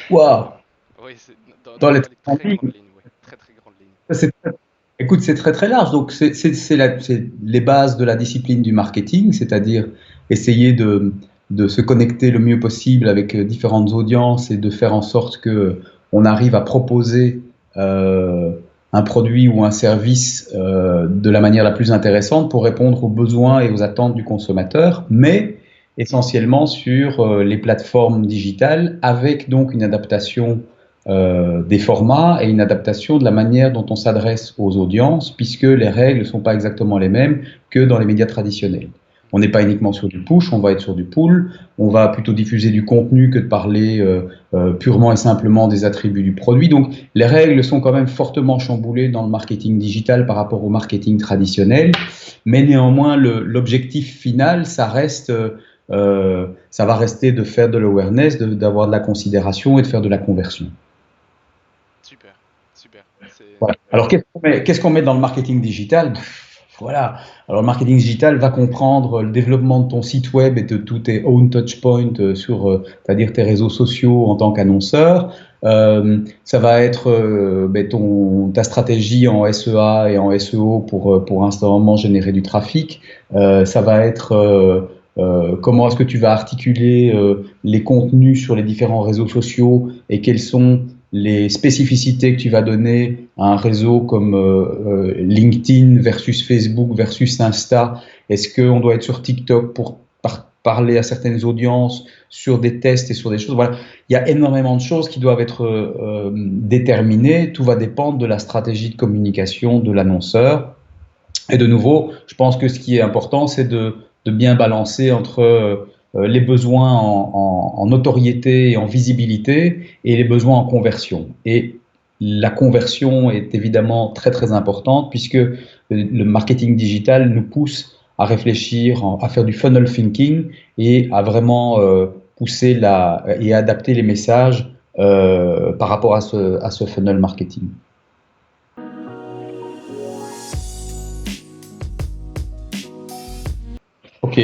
Waouh! Oui, Dans les dans les très grandes lignes, oui. Très très grandes lignes. c'est écoute, c'est très très large. Donc, c'est les bases de la discipline du marketing, c'est-à-dire essayer de se connecter le mieux possible avec différentes audiences et de faire en sorte que on arrive à proposer euh, un produit ou un service de la manière la plus intéressante pour répondre aux besoins et aux attentes du consommateur, mais essentiellement sur les plateformes digitales avec donc une adaptation des formats et une adaptation de la manière dont on s'adresse aux audiences, puisque les règles ne sont pas exactement les mêmes que dans les médias traditionnels. On n'est pas uniquement sur du push, on va être sur du pull, on va plutôt diffuser du contenu que de parler purement et simplement des attributs du produit. Donc les règles sont quand même fortement chamboulées dans le marketing digital par rapport au marketing traditionnel, mais néanmoins l'objectif final, ça va rester de faire de l'awareness, d'avoir de la considération et de faire de la conversion. Super, super. Voilà. Alors, qu'est-ce qu'on met dans le marketing digital? Voilà. Alors, le marketing digital va comprendre le développement de ton site web et de tous tes own touchpoints sur, c'est-à-dire tes réseaux sociaux en tant qu'annonceur. Ça va être ta stratégie en SEA et en SEO pour instantanément générer du trafic. Ça va être comment est-ce que tu vas articuler les contenus sur les différents réseaux sociaux et quels sont les spécificités que tu vas donner à un réseau comme LinkedIn versus Facebook versus Insta. Est-ce qu'on doit être sur TikTok pour parler à certaines audiences sur des tests et sur des choses? Voilà. Il y a énormément de choses qui doivent être déterminées. Tout va dépendre de la stratégie de communication de l'annonceur. Et de nouveau, je pense que ce qui est important, c'est de bien balancer entre les besoins en notoriété et en visibilité et les besoins en conversion. Et la conversion est évidemment très très importante puisque le marketing digital nous pousse à réfléchir, à faire du funnel thinking et à vraiment pousser et adapter les messages par rapport à ce funnel marketing. Ok.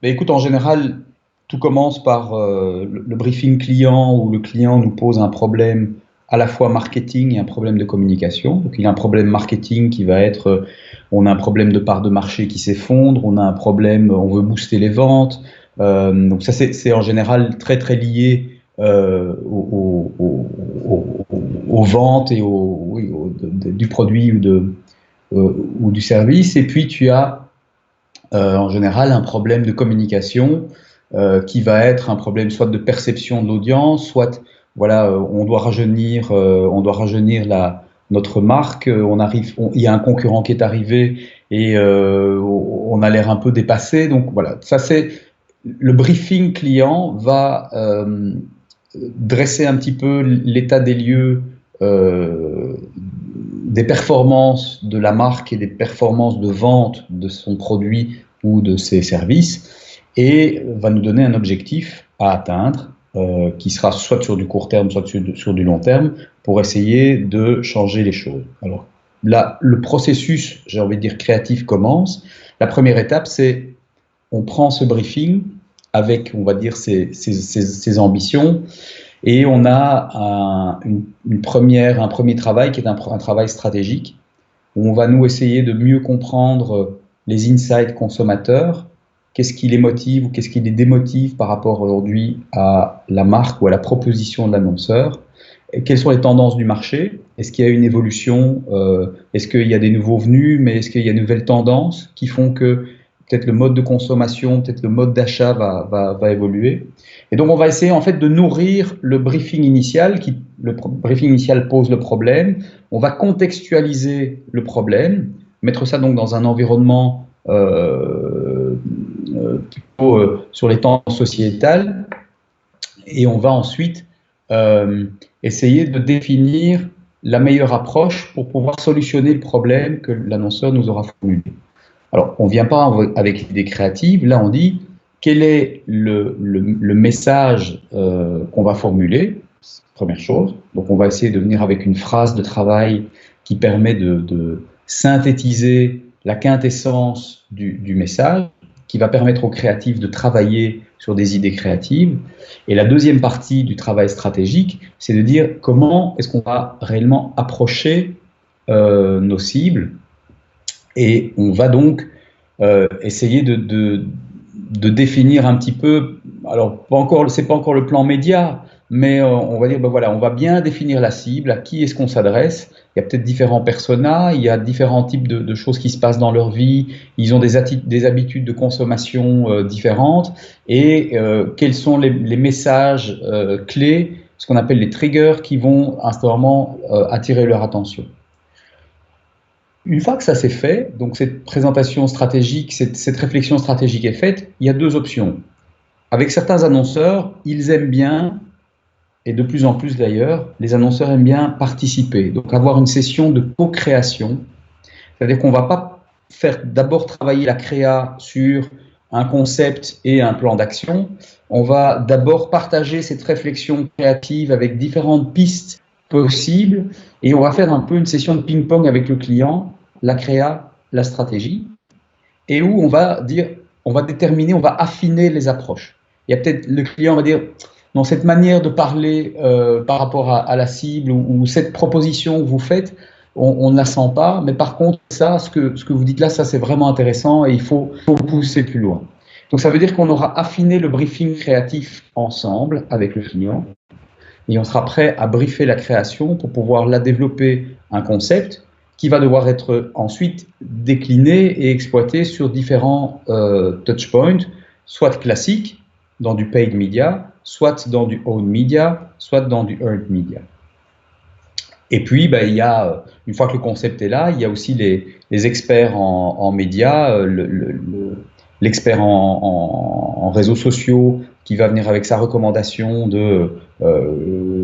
Écoute, en général, tout commence par le briefing client où le client nous pose un problème à la fois marketing et un problème de communication. Donc, il y a un problème marketing qui va être, on a un problème de part de marché qui s'effondre, on a un problème, on veut booster les ventes. Donc ça, c'est en général très très lié aux ventes et du produit ou du service. Et puis tu as en général un problème de communication qui va être un problème soit de perception de l'audience, soit voilà, on doit rajeunir notre marque, il y a un concurrent qui est arrivé et on a l'air un peu dépassé. Donc voilà, ça c'est le briefing client va dresser un petit peu l'état des lieux des performances de la marque et des performances de vente de son produit ou de ses services et va nous donner un objectif à atteindre qui sera soit sur du court terme, soit sur du long terme pour essayer de changer les choses. Alors là, le processus, j'ai envie de dire créatif commence. La première étape, c'est on prend ce briefing avec, on va dire, ses ambitions et on a un premier travail qui est un travail stratégique où on va nous essayer de mieux comprendre les insights consommateurs, qu'est-ce qui les motive ou qu'est-ce qui les démotive par rapport aujourd'hui à la marque ou à la proposition de l'annonceur. Et quelles sont les tendances du marché? Est-ce qu'il y a une évolution? Est-ce qu'il y a des nouveaux venus? Mais est-ce qu'il y a de nouvelles tendances qui font que peut-être le mode de consommation, peut-être le mode d'achat va évoluer? Et donc, on va essayer en fait de nourrir le briefing initial. Le briefing initial pose le problème. On va contextualiser le problème, mettre ça donc dans un environnement plutôt sur les tendances sociétales. Et on va ensuite essayer de définir la meilleure approche pour pouvoir solutionner le problème que l'annonceur nous aura formulé. Alors, on ne vient pas avec l'idée créative. Là, on dit quel est le message qu'on va formuler, première chose. Donc, on va essayer de venir avec une phrase de travail qui permet de synthétiser la quintessence du message, qui va permettre aux créatifs de travailler sur des idées créatives. Et la deuxième partie du travail stratégique, c'est de dire comment est-ce qu'on va réellement approcher nos cibles. Et on va donc essayer de définir un petit peu, alors c'est pas encore le plan média, mais on va dire, ben voilà, on va bien définir la cible, à qui est-ce qu'on s'adresse. Il y a peut-être différents personas, il y a différents types de choses qui se passent dans leur vie, ils ont des habitudes de consommation différentes, et quels sont les messages clés, ce qu'on appelle les triggers, qui vont instantanément attirer leur attention. Une fois que ça c'est fait, donc cette présentation stratégique, cette réflexion stratégique est faite, il y a deux options. Avec certains annonceurs, ils aiment bien, et de plus en plus d'ailleurs, les annonceurs aiment bien participer, donc avoir une session de co-création. C'est-à-dire qu'on ne va pas faire d'abord travailler la créa sur un concept et un plan d'action. On va d'abord partager cette réflexion créative avec différentes pistes possibles et on va faire un peu une session de ping-pong avec le client, la créa, la stratégie, et où on va dire, on va déterminer, on va affiner les approches. Il y a peut-être le client va dire, non, cette manière de parler par rapport à la cible ou cette proposition que vous faites, on ne la sent pas, mais par contre, ça, ce que vous dites là, ça c'est vraiment intéressant et il faut pousser plus loin. Donc ça veut dire qu'on aura affiné le briefing créatif ensemble avec le client et on sera prêt à briefer la création pour pouvoir la développer un concept qui va devoir être ensuite décliné et exploité sur différents touchpoints, soit classiques dans du paid media, soit dans du owned media, soit dans du earned media. Et puis, il y a, une fois que le concept est là, il y a aussi les experts en médias, l'expert en réseaux sociaux qui va venir avec sa recommandation de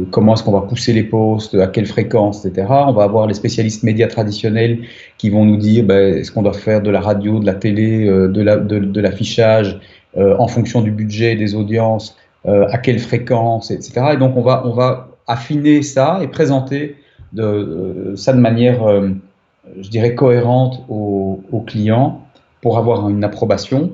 comment est-ce qu'on va pousser les posts, à quelle fréquence, etc. On va avoir les spécialistes médias traditionnels qui vont nous dire est-ce qu'on doit faire de la radio, de la télé, de l'affichage en fonction du budget, des audiences, à quelle fréquence, etc. Et donc on va affiner ça et présenter ça de manière, je dirais, cohérente aux clients pour avoir une approbation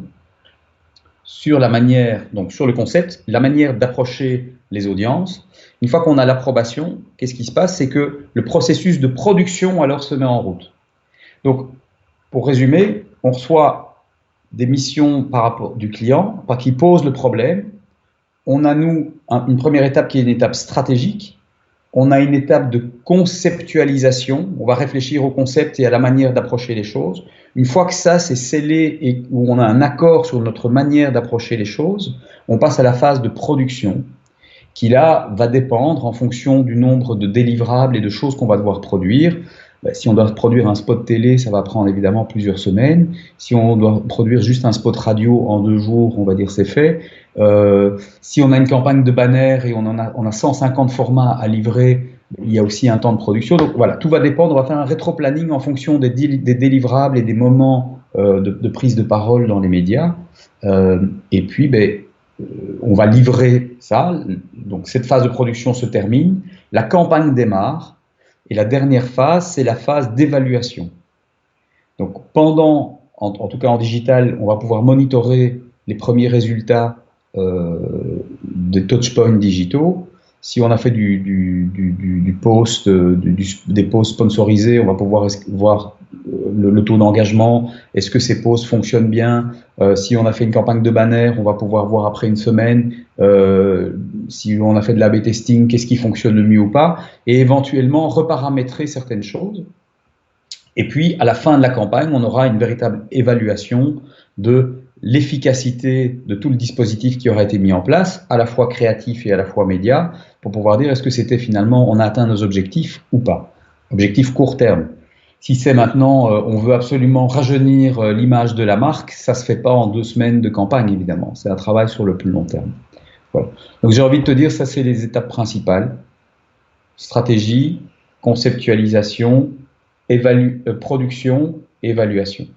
sur la manière, donc sur le concept, la manière d'approcher les audiences. Une fois qu'on a l'approbation, qu'est-ce qui se passe? C'est que le processus de production alors se met en route. Donc, pour résumer, on reçoit des missions par rapport du client, qui pose le problème. On a, nous, une première étape qui est une étape stratégique. On a une étape de conceptualisation. On va réfléchir au concept et à la manière d'approcher les choses. Une fois que ça, c'est scellé et où on a un accord sur notre manière d'approcher les choses, on passe à la phase de production, qui là va dépendre en fonction du nombre de délivrables et de choses qu'on va devoir produire. Si on doit produire un spot télé, ça va prendre évidemment plusieurs semaines. Si on doit produire juste un spot radio en 2 jours, on va dire c'est fait. Si on a une campagne de banner et on a 150 formats à livrer, il y a aussi un temps de production. Donc voilà, tout va dépendre. On va faire un rétro-planning en fonction des délivrables et des moments de prise de parole dans les médias. Et puis, on va livrer ça. Donc cette phase de production se termine. La campagne démarre. Et la dernière phase, c'est la phase d'évaluation. Donc pendant, en tout cas en digital, on va pouvoir monitorer les premiers résultats des touchpoints digitaux. Si on a fait du post, des posts sponsorisés, on va pouvoir voir le taux d'engagement. Est-ce que ces posts fonctionnent bien? Si on a fait une campagne de banner, on va pouvoir voir après une semaine si on a fait de l'A/B testing, qu'est-ce qui fonctionne le mieux ou pas, et éventuellement reparamétrer certaines choses. Et puis, à la fin de la campagne, on aura une véritable évaluation de l'efficacité de tout le dispositif qui aura été mis en place, à la fois créatif et à la fois média, pour pouvoir dire est-ce que c'était finalement, on a atteint nos objectifs ou pas. Objectif court terme. Si c'est maintenant, on veut absolument rajeunir l'image de la marque, ça ne se fait pas en 2 semaines de campagne, évidemment. C'est un travail sur le plus long terme. Voilà. Donc j'ai envie de te dire, ça c'est les étapes principales. Stratégie, conceptualisation, production, évaluation.